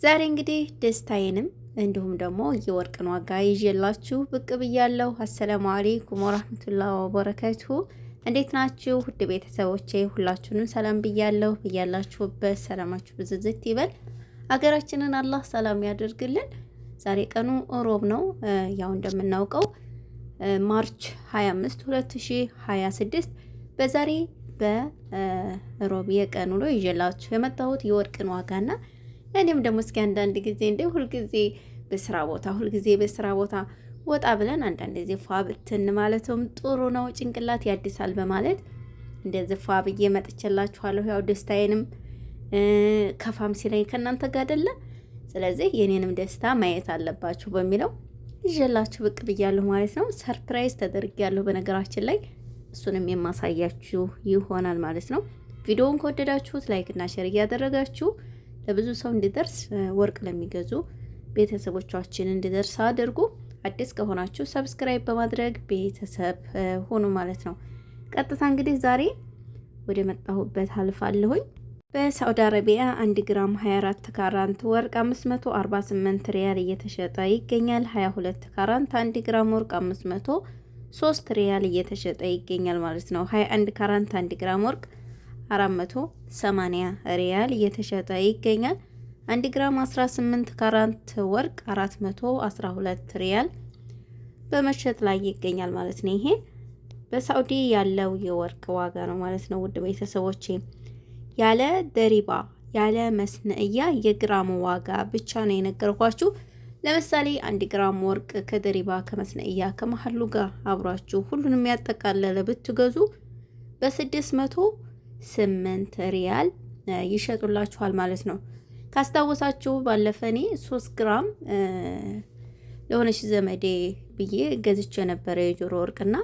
ዛሬ እንግዲህ ደስታዬንም እንዲሁም ደግሞ የወርቅን ዋጋ ይዤላችሁ ብቅ ብያለሁ። አሰላሙ አለይኩም ወራህመቱላሂ ወበረካቱሁ። እንዴት ናችሁ ውድ ቤተሰቦቼ? ሁላችሁንም ሰላም ብያለሁ። ብያላችሁበት ሰላማችሁ ብዝዝት ይበል። ሀገራችንን አላህ ሰላም ያደርግልን። ዛሬ ቀኑ ሮብ ነው። ያው እንደምናውቀው ማርች 25 2026 በዛሬ በሮብ የቀን ውሎ ይዤላችሁ የመጣሁት የወርቅን ዋጋና እኔም ደግሞ እስኪ አንዳንድ ጊዜ እንደ ሁልጊዜ በስራ ቦታ ወጣ ብለን አንዳንድ ጊዜ ፏ ብትን ማለትም ጥሩ ነው፣ ጭንቅላት ያድሳል በማለት እንደዚህ ፏ ብዬ መጥቼላችኋለሁ። ያው ደስታዬንም ከፋም ሲለኝ ከእናንተ ጋር አይደለ፣ ስለዚህ የኔንም ደስታ ማየት አለባችሁ በሚለው ይዤላችሁ ብቅ ብያለሁ ማለት ነው። ሰርፕራይዝ ተደርጊያለሁ በነገራችን ላይ እሱንም የማሳያችሁ ይሆናል ማለት ነው። ቪዲዮውን ከወደዳችሁት ላይክ እና ሼር እያደረጋችሁ ለብዙ ሰው እንዲደርስ ወርቅ ለሚገዙ ቤተሰቦቻችን እንዲደርስ አድርጉ። አዲስ ከሆናችሁ ሰብስክራይብ በማድረግ ቤተሰብ ሆኑ ማለት ነው። ቀጥታ እንግዲህ ዛሬ ወደ መጣሁበት አልፋለሁኝ። በሳዑዲ አረቢያ 1 ግራም 24 ካራንት ወርቅ 548 ሪያል እየተሸጠ ይገኛል። 22 ካራንት 1 ግራም ወርቅ 503 ሪያል እየተሸጠ ይገኛል ማለት ነው። 21 ካራንት 1 ግራም ወርቅ 480 ሪያል እየተሸጠ ይገኛል። 1 ግራም 18 ካራንት ወርቅ 412 ሪያል በመሸጥ ላይ ይገኛል ማለት ነው። ይሄ በሳዑዲ ያለው የወርቅ ዋጋ ነው ማለት ነው። ውድ ቤተሰቦቼ ያለ ደሪባ ያለ መስነእያ የግራሙ ዋጋ ብቻ ነው የነገርኳችሁ። ለምሳሌ 1 ግራም ወርቅ ከደሪባ ከመስነእያ ከመሐሉ ጋር አብሯችሁ ሁሉንም ያጠቃለለ ብትገዙ በ608 ሪያል ይሸጡላችኋል ማለት ነው። ካስታወሳችሁ ባለፈ እኔ 3 ግራም ለሆነች ዘመዴ ብዬ ገዝቼ ነበረ የጆሮ ወርቅና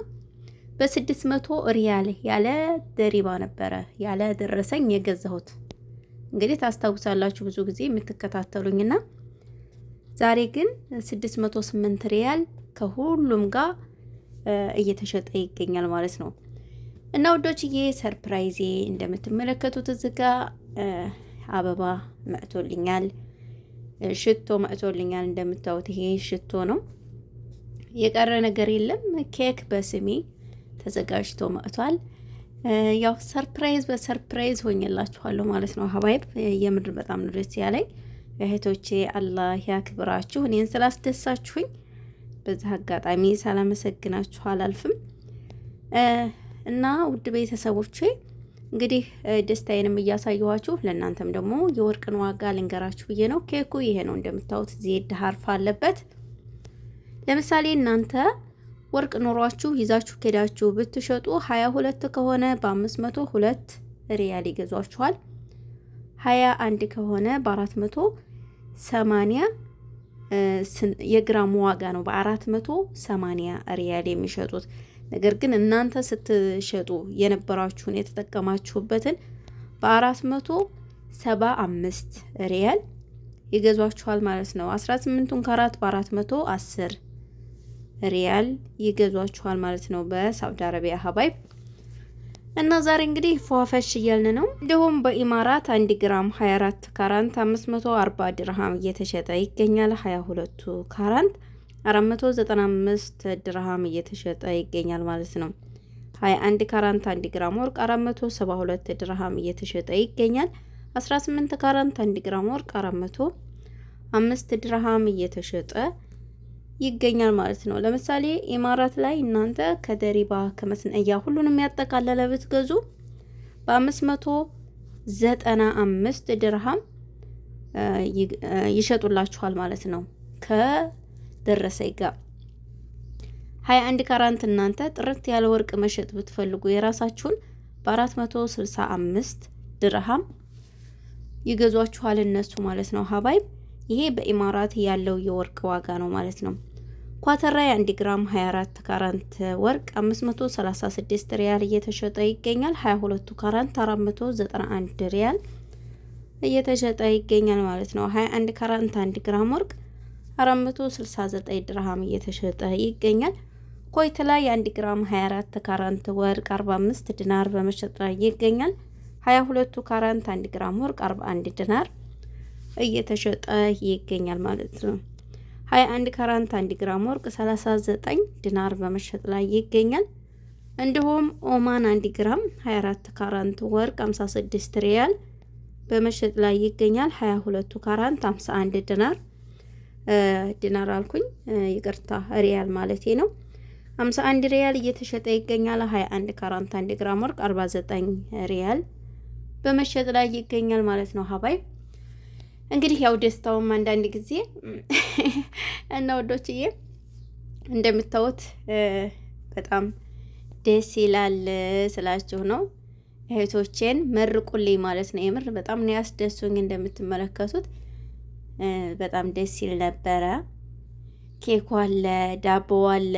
በ600 ሪያል ያለ ደሪባ ነበረ ያለ ደረሰኝ የገዛሁት። እንግዲህ ታስታውሳላችሁ ብዙ ጊዜ የምትከታተሉኝና ዛሬ ግን 608 ሪያል ከሁሉም ጋር እየተሸጠ ይገኛል ማለት ነው። እና ወዶችዬ ሰርፕራይዜ እንደምትመለከቱት እዚህ ጋ አበባ መጥቶልኛል፣ ሽቶ መጥቶልኛል። እንደምታዩት ይሄ ሽቶ ነው። የቀረ ነገር የለም። ኬክ በስሜ ተዘጋጅቶ መጥቷል። ያው ሰርፕራይዝ በሰርፕራይዝ ሆኜላችኋለሁ ማለት ነው። ሀባይብ የምድር በጣም ነው ደስ ያለኝ እህቶቼ፣ አላህ ያክብራችሁ እኔን ስላስደሳችሁኝ። በዚህ አጋጣሚ ሳላመሰግናችሁ አላልፍም። እና ውድ ቤተሰቦቼ እንግዲህ ደስታዬንም እያሳየኋችሁ ለእናንተም ደግሞ የወርቅን ዋጋ ልንገራችሁ ብዬ ነው። ኬኩ ይሄ ነው እንደምታዩት፣ ዜድ ሀርፍ አለበት። ለምሳሌ እናንተ ወርቅ ኖሯችሁ ይዛችሁ ሄዳችሁ ብትሸጡ 22 ከሆነ በ502 ሪያል ይገዟችኋል። 21 ከሆነ በ480 የግራሙ ዋጋ ነው በ480 ሪያል የሚሸጡት። ነገር ግን እናንተ ስትሸጡ የነበራችሁን የተጠቀማችሁበትን በ475 ሪያል ይገዟችኋል ማለት ነው። 18ቱን ካራት በ410 ሪያል ይገዟችኋል ማለት ነው በሳዑዲ አረቢያ ሀባይብ። እና ዛሬ እንግዲህ ፏፈሽ እያልን ነው። እንዲሁም በኢማራት 1 ግራም 24 ካራንት 540 ድርሃም እየተሸጠ ይገኛል። 22 ካራንት 495 ድርሃም እየተሸጠ ይገኛል ማለት ነው። 21 ካራንት 1 ግራም ወርቅ 472 ድርሃም እየተሸጠ ይገኛል። 18 ካራንት 1 ግራም ወርቅ 405 ድርሃም እየተሸጠ ይገኛል ማለት ነው። ለምሳሌ ኢማራት ላይ እናንተ ከደሪባ ከመስነእያ ሁሉንም ያጠቃለለ ብትገዙ በ595 ድርሃም ይሸጡላችኋል ማለት ነው ከደረሰኝ ጋር። 21 ካራንት እናንተ ጥርት ያለ ወርቅ መሸጥ ብትፈልጉ የራሳችሁን በ465 ድርሃም ይገዟችኋል እነሱ ማለት ነው ሀባይብ። ይሄ በኢማራት ያለው የወርቅ ዋጋ ነው ማለት ነው። ኳተር ላይ 1 ግራም 24 ካራንት ወርቅ 536 ሪያል እየተሸጠ ይገኛል። 22 ካራንት 491 ሪያል እየተሸጠ ይገኛል ማለት ነው። 21 ካራንት 1 ግራም ወርቅ 469 ድርሃም እየተሸጠ ይገኛል። ኮይት ላይ 1 ግራም 24 ካራንት ወርቅ 45 ዲናር በመሸጥ ላይ ይገኛል። 22 ካራንት 1 ግራም ወርቅ 41 ዲናር እየተሸጠ ይገኛል ማለት ነው። 21 ካራንት 1 ግራም ወርቅ 39 ዲናር በመሸጥ ላይ ይገኛል። እንዲሁም ኦማን 1 ግራም 24 ካራንት ወርቅ 56 ሪያል በመሸጥ ላይ ይገኛል። 22 ካራንት 51 ዲናር አልኩኝ፣ ይቅርታ ሪያል ማለቴ ነው። 51 ሪያል እየተሸጠ ይገኛል። 21 ካራንት 1 ግራም ወርቅ 49 ሪያል በመሸጥ ላይ ይገኛል ማለት ነው። ሀባይ እንግዲህ ያው ደስታውም አንዳንድ ጊዜ እና ወዶችዬ እንደምታዩት በጣም ደስ ይላል ስላችሁ ነው። እህቶቼን መርቁልኝ ማለት ነው። የምር በጣም ነው ያስደሱኝ። እንደምትመለከቱት በጣም ደስ ይል ነበረ። ኬኩ አለ፣ ዳቦ አለ፣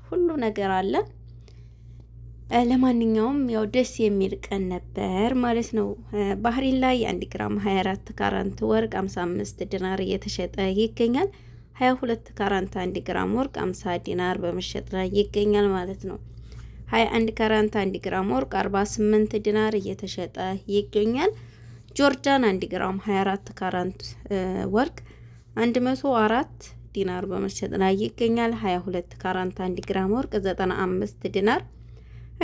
ሁሉ ነገር አለ። ለማንኛውም ያው ደስ የሚል ቀን ነበር ማለት ነው። ባህሪን ላይ 1 ግራም 24 ካራንት ወርቅ 55 ዲናር እየተሸጠ ይገኛል። 22 ካራንት 1 ግራም ወርቅ 50 ዲናር በመሸጥ ላይ ይገኛል ማለት ነው። 21 ካራንት 1 ግራም ወርቅ 48 ዲናር እየተሸጠ ይገኛል። ጆርዳን 1 ግራም 24 ካራንት ወርቅ 104 ዲናር በመሸጥ ላይ ይገኛል። 22 ካራንት 1 ግራም ወርቅ 95 ዲናር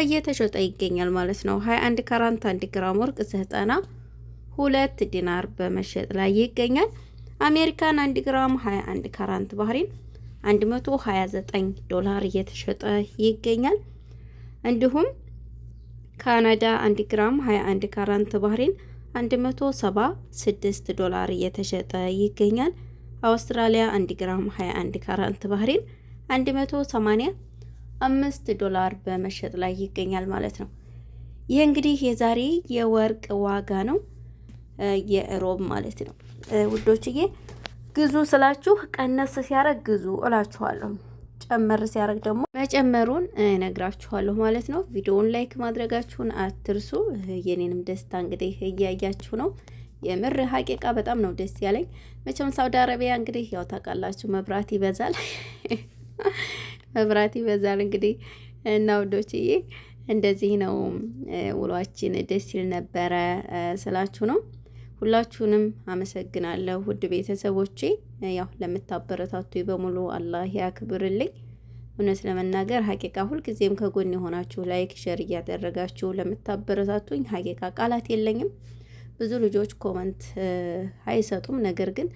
እየተሸጠ ይገኛል ማለት ነው። 21 ካራንት 1 ግራም ወርቅ 92 ዲናር በመሸጥ ላይ ይገኛል። አሜሪካን 1 ግራም 21 ካራንት ባህሪን 129 ዶላር እየተሸጠ ይገኛል። እንዲሁም ካናዳ 1 ግራም 21 ካራንት ባህሪን 176 ዶላር እየተሸጠ ይገኛል። አውስትራሊያ 1 ግራም 21 ካራንት ባህሪን 185 ዶላር በመሸጥ ላይ ይገኛል ማለት ነው። ይህ እንግዲህ የዛሬ የወርቅ ዋጋ ነው፣ የሮብ ማለት ነው ውዶችዬ። ግዙ ስላችሁ ቀነስ ሲያረግ ግዙ እላችኋለሁ፣ ጨመር ሲያረግ ደግሞ መጨመሩን እነግራችኋለሁ ማለት ነው። ቪዲዮውን ላይክ ማድረጋችሁን አትርሱ። የኔንም ደስታ እንግዲህ እያያችሁ ነው። የምር ሀቂቃ በጣም ነው ደስ ያለኝ። መቼም ሳውዲ አረቢያ እንግዲህ ያው ታውቃላችሁ መብራት ይበዛል መብራት ይበዛል እንግዲህ እና ውዶችዬ እንደዚህ ነው ውሏችን። ደስ ይል ነበረ ስላችሁ ነው። ሁላችሁንም አመሰግናለሁ ውድ ቤተሰቦቼ። ያው ለምታበረታቱ በሙሉ አላህ ያክብርልኝ። እውነት ለመናገር ሀቂቃ ሁልጊዜም ከጎን የሆናችሁ ላይክ ሼር እያደረጋችሁ ለምታበረታቱኝ ሀቂቃ ቃላት የለኝም። ብዙ ልጆች ኮመንት አይሰጡም፣ ነገር ግን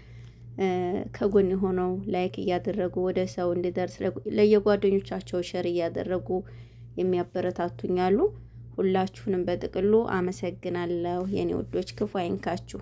ከጎን የሆነው ላይክ እያደረጉ ወደ ሰው እንዲደርስ ለየጓደኞቻቸው ሼር እያደረጉ የሚያበረታቱኝ አሉ። ሁላችሁንም በጥቅሉ አመሰግናለሁ የኔ ውዶች፣ ክፉ አይንካችሁ።